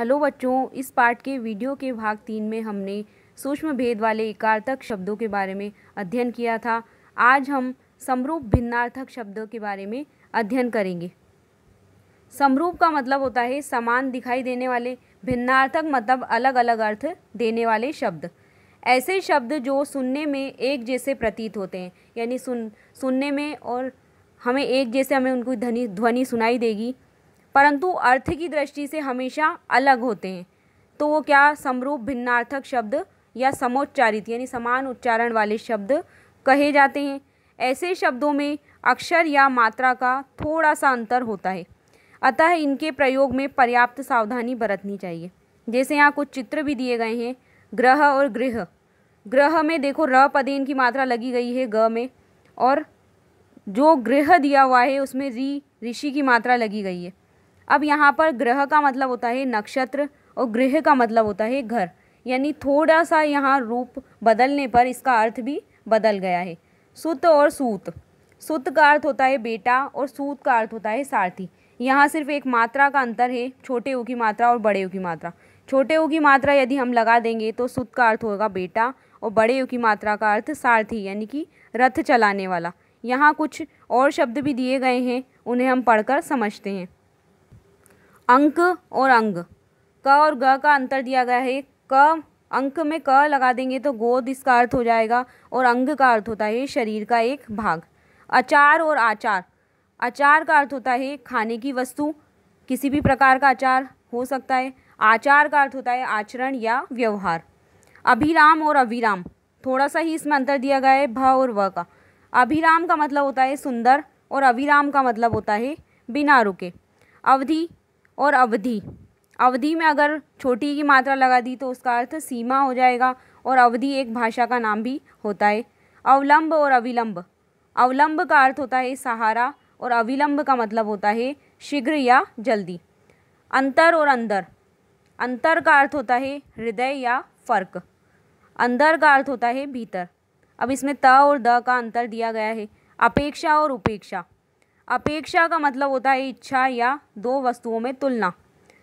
Hello बच्चों, इस पाठ के वीडियो के भाग 3 में हमने सूक्ष्म भेद वाले एकार्थक शब्दों के बारे में अध्ययन किया था। आज हम समरूप भिन्नार्थक शब्दों के बारे में अध्ययन करेंगे। समरूप का मतलब होता है समान दिखाई देने वाले, भिन्नार्थक मतलब अलग अलग अर्थ देने वाले शब्द। ऐसे शब्द जो सुनने में एक जैसे प्रतीत होते हैं, यानी सुनने में और हमें एक जैसे हमें उनको ध्वनि सुनाई देगी, परंतु अर्थ की दृष्टि से हमेशा अलग होते हैं, तो वो क्या समरूप भिन्नार्थक शब्द या समोच्चारित यानी समान उच्चारण वाले शब्द कहे जाते हैं। ऐसे शब्दों में अक्षर या मात्रा का थोड़ा सा अंतर होता है, अतः इनके प्रयोग में पर्याप्त सावधानी बरतनी चाहिए। जैसे यहाँ कुछ चित्र भी दिए गए हैं, ग्रह और गृह। ग्रह में देखो र पदेन की मात्रा लगी गई है ग में, और जो गृह दिया हुआ है उसमें ऋषि की मात्रा लगी गई है। अब यहाँ पर ग्रह का मतलब होता है नक्षत्र और गृह का मतलब होता है घर, यानी थोड़ा सा यहाँ रूप बदलने पर इसका अर्थ भी बदल गया है। सुत और सूत। सुत का अर्थ होता है बेटा और सूत का अर्थ होता है सारथी। यहाँ सिर्फ एक मात्रा का अंतर है, छोटे ऊ की मात्रा और बड़े ऊ की मात्रा। छोटे ऊ की मात्रा यदि हम लगा देंगे तो सुत का अर्थ होगा बेटा और बड़े ऊ की मात्रा का अर्थ सारथी यानी कि रथ चलाने वाला। यहाँ कुछ और शब्द भी दिए गए हैं, उन्हें हम पढ़कर समझते हैं। अंक और अंग। क और ग का अंतर दिया गया है। क अंक में क लगा देंगे तो गोद इसका अर्थ हो जाएगा, और अंग का अर्थ होता है शरीर का एक भाग। अचार और आचार। अचार का अर्थ होता है खाने की वस्तु, किसी भी प्रकार का अचार हो सकता है। आचार का अर्थ होता है आचरण या व्यवहार। अभिराम और अविराम। थोड़ा सा ही इसमें अंतर दिया गया है भ और व का। अभिराम का मतलब होता है सुंदर और अविराम का मतलब होता है बिना रुके। अवधि और अवधि। अवधि में अगर छोटी की मात्रा लगा दी तो उसका अर्थ सीमा हो जाएगा, और अवधि एक भाषा का नाम भी होता है। अवलंब और अविलंब। अवलंब का अर्थ होता है सहारा और अविलंब का मतलब होता है शीघ्र या जल्दी। अंतर और अंदर। अंतर का अर्थ होता है हृदय या फर्क। अंदर का अर्थ होता है भीतर। अब इसमें त और द का अंतर दिया गया है। अपेक्षा और उपेक्षा। अपेक्षा का मतलब होता है इच्छा या दो वस्तुओं में तुलना।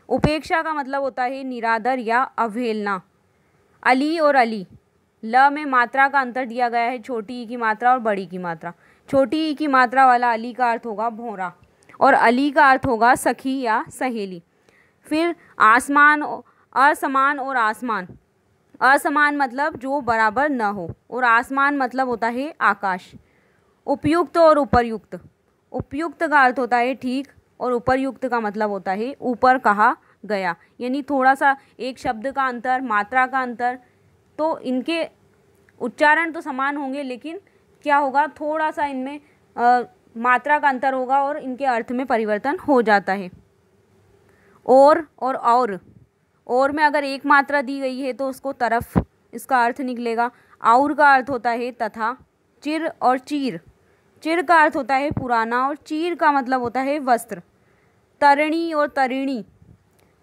उपेक्षा का मतलब होता है निरादर या अवहेलना। अली और अली। ल में मात्रा का अंतर दिया गया है, छोटी ई की मात्रा और बड़ी की मात्रा। छोटी ई की मात्रा वाला अली का अर्थ होगा भौरा, और अली का अर्थ होगा सखी या सहेली। फिर आसमान, असमान और आसमान। असमान मतलब जो बराबर न हो, और आसमान मतलब होता है आकाश। उपयुक्त और उपर्युक्त। उपयुक्त का अर्थ होता है ठीक, और उपर्युक्त का मतलब होता है ऊपर कहा गया, यानी थोड़ा सा एक शब्द का अंतर, मात्रा का अंतर। तो इनके उच्चारण तो समान होंगे, लेकिन क्या होगा, थोड़ा सा इनमें मात्रा का अंतर होगा और इनके अर्थ में परिवर्तन हो जाता है। और में अगर एक मात्रा दी गई है तो उसको तरफ इसका अर्थ निकलेगा। और का अर्थ होता है तथा। चिर और चीर। चिर का अर्थ होता है पुराना, और चीर का मतलब होता है वस्त्र। तरिणी और तरिणी।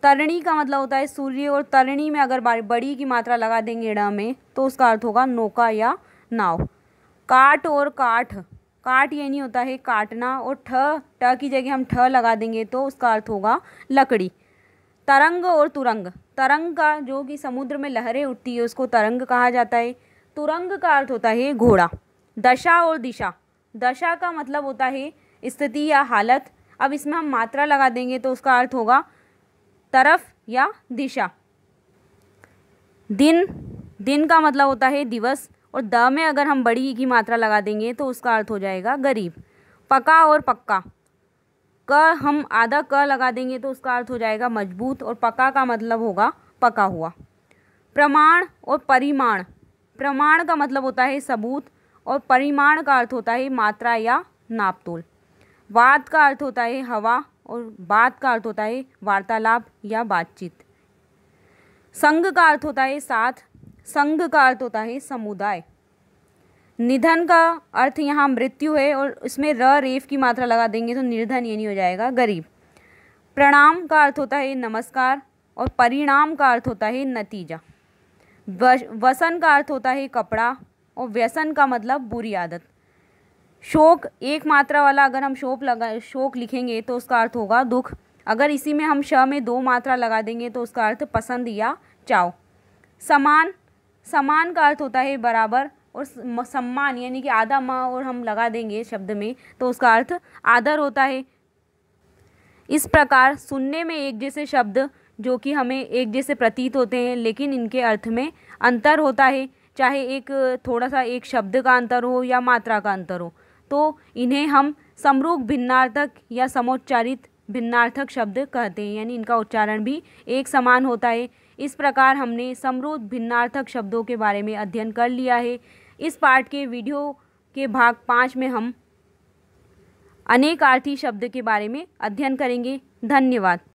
तरिणी का मतलब होता है सूर्य, और तरिणी में अगर बड़ी की मात्रा लगा देंगे ड़ में तो उसका अर्थ होगा नौका या नाव। काट और काठ। काट ये नहीं होता है काटना, और ट की जगह हम ठ लगा देंगे तो उसका अर्थ होगा लकड़ी। तरंग और तुरंग। तरंग का जो कि समुद्र में लहरें उठती है उसको तरंग कहा जाता है। तुरंग का अर्थ होता है घोड़ा। दशा और दिशा। दशा का मतलब होता है स्थिति या हालत। अब इसमें हम मात्रा लगा देंगे तो उसका अर्थ होगा तरफ या दिशा। दिन। दिन का मतलब होता है दिवस, और द में अगर हम बड़ी की मात्रा लगा देंगे तो उसका अर्थ हो जाएगा गरीब। पका और पक्का। क हम आधा क लगा देंगे तो उसका अर्थ हो जाएगा मजबूत, और पका का मतलब होगा पका हुआ। प्रमाण और परिमाण। प्रमाण का मतलब होता है सबूत, और परिमाण का अर्थ होता है मात्रा या नापतोल। वाद का अर्थ होता है हवा, और बात का अर्थ होता है वार्तालाप या बातचीत। संघ का अर्थ होता है साथ। संघ का अर्थ होता है समुदाय। निधन का अर्थ यहाँ मृत्यु है, और इसमें र रेफ की मात्रा लगा देंगे तो निर्धन ये नहीं हो जाएगा गरीब। प्रणाम का अर्थ होता है नमस्कार, और परिणाम का अर्थ होता है नतीजा। वसन का अर्थ होता है कपड़ा, और व्यसन का मतलब बुरी आदत। शोक एक मात्रा वाला अगर हम शोक लिखेंगे तो उसका अर्थ होगा दुख, अगर इसी में हम श में 2 मात्रा लगा देंगे तो उसका अर्थ पसंद या चाव। समान, समान का अर्थ होता है बराबर, और सम्मान यानी कि आधा म और हम लगा देंगे शब्द में तो उसका अर्थ आदर होता है। इस प्रकार सुनने में एक जैसे शब्द जो कि हमें एक जैसे प्रतीत होते हैं, लेकिन इनके अर्थ में अंतर होता है, चाहे एक थोड़ा सा एक शब्द का अंतर हो या मात्रा का अंतर हो, तो इन्हें हम समरूप भिन्नार्थक या समोच्चारित भिन्नार्थक शब्द कहते हैं, यानी इनका उच्चारण भी एक समान होता है। इस प्रकार हमने समरूप भिन्नार्थक शब्दों के बारे में अध्ययन कर लिया है। इस पाठ के वीडियो के भाग 5 में हम अनेकार्थी शब्द के बारे में अध्ययन करेंगे। धन्यवाद।